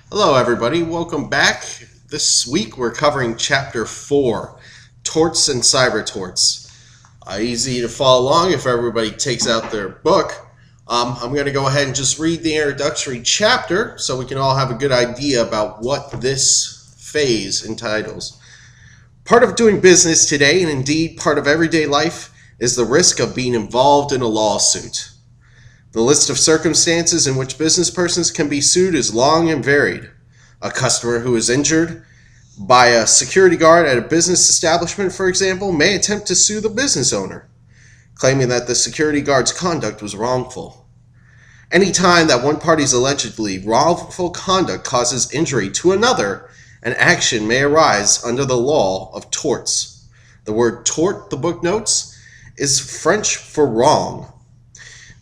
Hello, everybody. Welcome back. This week we're covering Chapter 4 Torts and Cyber Torts. Easy to follow along if everybody takes out their book. I'm going to go ahead and just read the introductory chapter so we can all have a good idea about what this phase entitles. Part of doing business today, and indeed part of everyday life, is the risk of being involved in a lawsuit. The list of circumstances in which business persons can be sued is long and varied. A customer who is injured by a security guard at a business establishment, for example, may attempt to sue the business owner, claiming that the security guard's conduct was wrongful. Any time that one party's allegedly wrongful conduct causes injury to another, an action may arise under the law of torts. The word tort, the book notes, is French for wrong.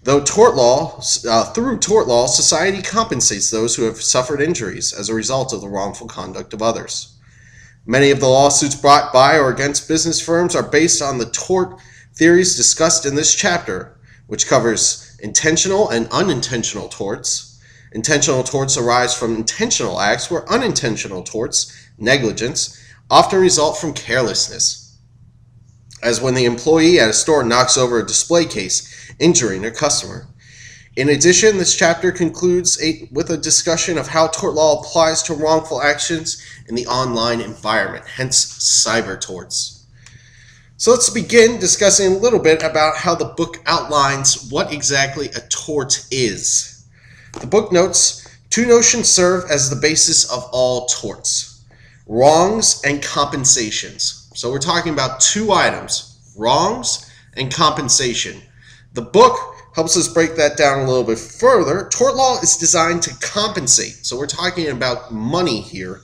Through tort law, society compensates those who have suffered injuries as a result of the wrongful conduct of others. Many of the lawsuits brought by or against business firms are based on the tort theories discussed in this chapter, which covers intentional and unintentional torts. Intentional torts arise from intentional acts, where unintentional torts, negligence, often result from carelessness, as when the employee at a store knocks over a display case, injuring a customer. In addition, this chapter concludes with a discussion of how tort law applies to wrongful actions in the online environment, hence cyber torts. So let's begin discussing a little bit about how the book outlines what exactly a tort is. The book notes, two notions serve as the basis of all torts: wrongs and compensations. So we're talking about two items, wrongs and compensation. The book helps us break that down a little bit further. Tort law is designed to compensate. So we're talking about money here.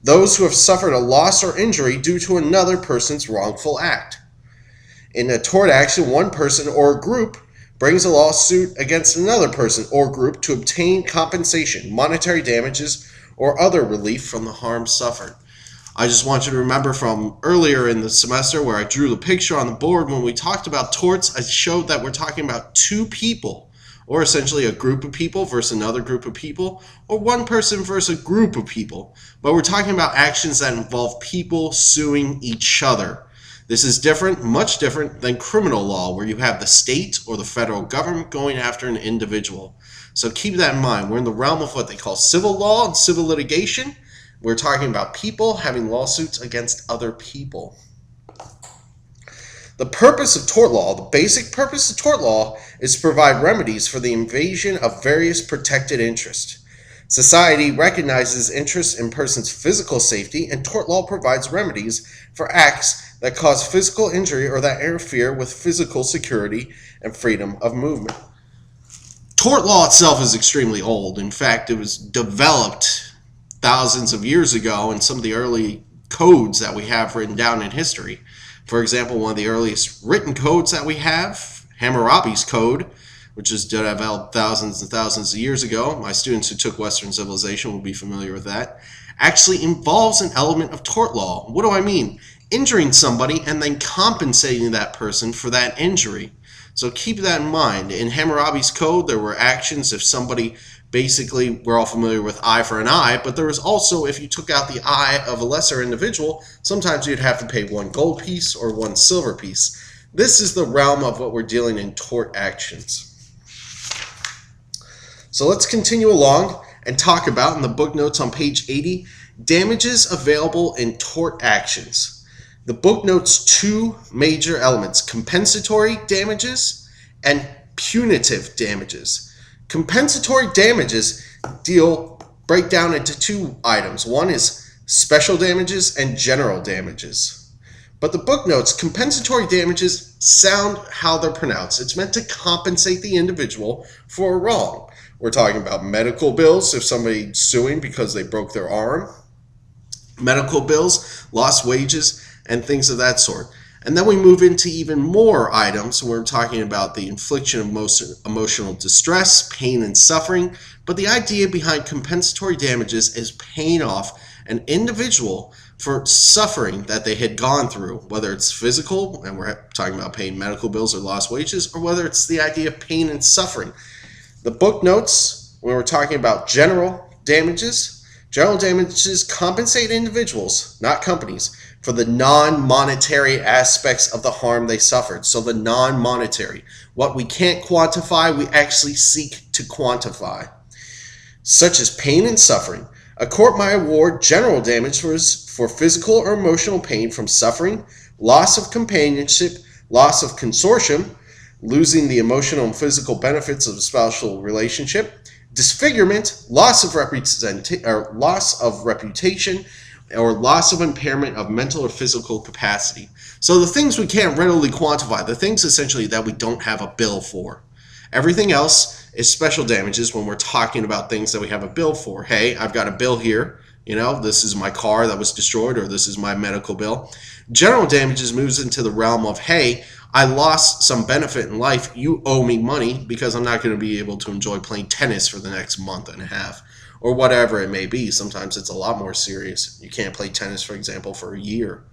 Those who have suffered a loss or injury due to another person's wrongful act. In a tort action, one person or a group brings a lawsuit against another person or group to obtain compensation, monetary damages, or other relief from the harm suffered. I just want you to remember from earlier in the semester where I drew the picture on the board when we talked about torts, I showed that we're talking about two people, or essentially a group of people versus another group of people, or one person versus a group of people. But we're talking about actions that involve people suing each other. This is different, much different than criminal law, where you have the state or the federal government going after an individual. So keep that in mind. We're in the realm of what they call civil law and civil litigation. We're talking about people having lawsuits against other people. The purpose of tort law, the basic purpose of tort law, is to provide remedies for the invasion of various protected interests. Society recognizes interests in persons' physical safety, and tort law provides remedies for acts that cause physical injury or that interfere with physical security and freedom of movement. Tort law itself is extremely old. In fact, it was developed thousands of years ago in some of the early codes that we have written down in history. For example, one of the earliest written codes that we have, Hammurabi's Code, which was developed thousands and thousands of years ago, my students who took Western civilization will be familiar with that, actually involves an element of tort law. What do I mean? Injuring somebody and then compensating that person for that injury. So keep that in mind. In Hammurabi's Code, there were actions if somebody, basically, we're all familiar with eye for an eye, but there was also, if you took out the eye of a lesser individual, sometimes you'd have to pay one gold piece or one silver piece. This is the realm of what we're dealing in tort actions. So let's continue along and talk about, in the book notes on page 80, damages available in tort actions. The book notes two major elements: compensatory damages and punitive damages. Compensatory damages break down into two items. One is special damages and general damages. But the book notes compensatory damages sound how they're pronounced. It's meant to compensate the individual for a wrong. We're talking about medical bills if somebody's suing because they broke their arm, medical bills, lost wages, and things of that sort. And then we move into even more items. We're talking about the infliction of emotional distress, pain, and suffering. But the idea behind compensatory damages is paying off an individual for suffering that they had gone through, whether it's physical, and we're talking about paying medical bills or lost wages, or whether it's the idea of pain and suffering. The book notes, when we're talking about general damages, General damages compensate individuals, not companies, for the non-monetary aspects of the harm they suffered. So the non-monetary, what we can't quantify, we actually seek to quantify, such as pain and suffering. A court might award general damages for physical or emotional pain from suffering, loss of companionship, loss of consortium, losing the emotional and physical benefits of a spousal relationship, disfigurement, loss of reputation, or loss of impairment of mental or physical capacity. So the things we can't readily quantify, the things essentially that we don't have a bill for. Everything else is special damages when we're talking about things that we have a bill for. Hey, I've got a bill here. You know, this is my car that was destroyed, or this is my medical bill. General damages moves into the realm of, hey, I lost some benefit in life. You owe me money because I'm not going to be able to enjoy playing tennis for the next month and a half, or whatever it may be. Sometimes it's a lot more serious. You can't play tennis, for example, for a year.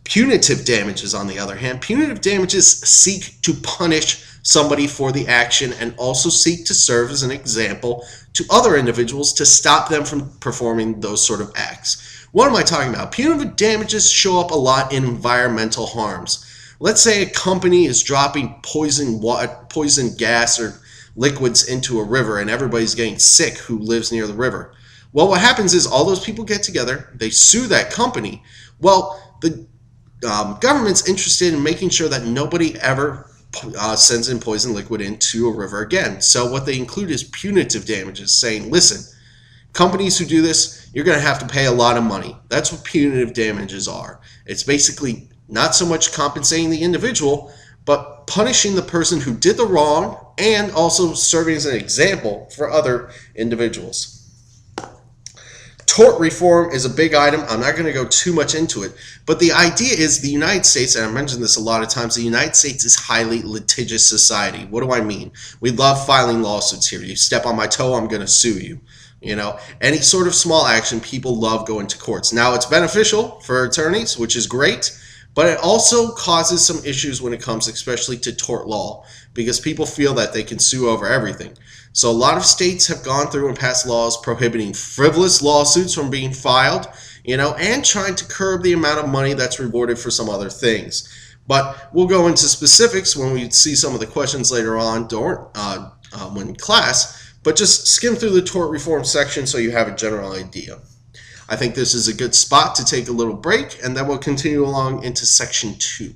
Punitive damages, on the other hand, punitive damages seek to punish somebody for the action and also seek to serve as an example to other individuals to stop them from performing those sort of acts. What am I talking about? Punitive damages show up a lot in environmental harms. Let's say a company is dropping poison gas or liquids into a river and everybody's getting sick who lives near the river. Well, what happens is all those people get together, they sue that company. Well, the government's interested in making sure that nobody ever sends in poison liquid into a river again. So what they include is punitive damages, saying, listen, companies who do this, you're going to have to pay a lot of money. That's what punitive damages are. It's basically not so much compensating the individual, but punishing the person who did the wrong and also serving as an example for other individuals. Tort reform is a big item. I'm not going to go too much into it, but the idea is the United States, and I mentioned this a lot of times, the United States is a highly litigious society. What do I mean? We love filing lawsuits here. You step on my toe, I'm going to sue you. You know, any sort of small action, people love going to courts. Now, it's beneficial for attorneys, which is great, but it also causes some issues when it comes especially to tort law, because people feel that they can sue over everything. So a lot of states have gone through and passed laws prohibiting frivolous lawsuits from being filed, you know, and trying to curb the amount of money that's rewarded for some other things. But we'll go into specifics when we see some of the questions later on when class, but just skim through the tort reform section so you have a general idea. I think this is a good spot to take a little break, and then we'll continue along into section 2.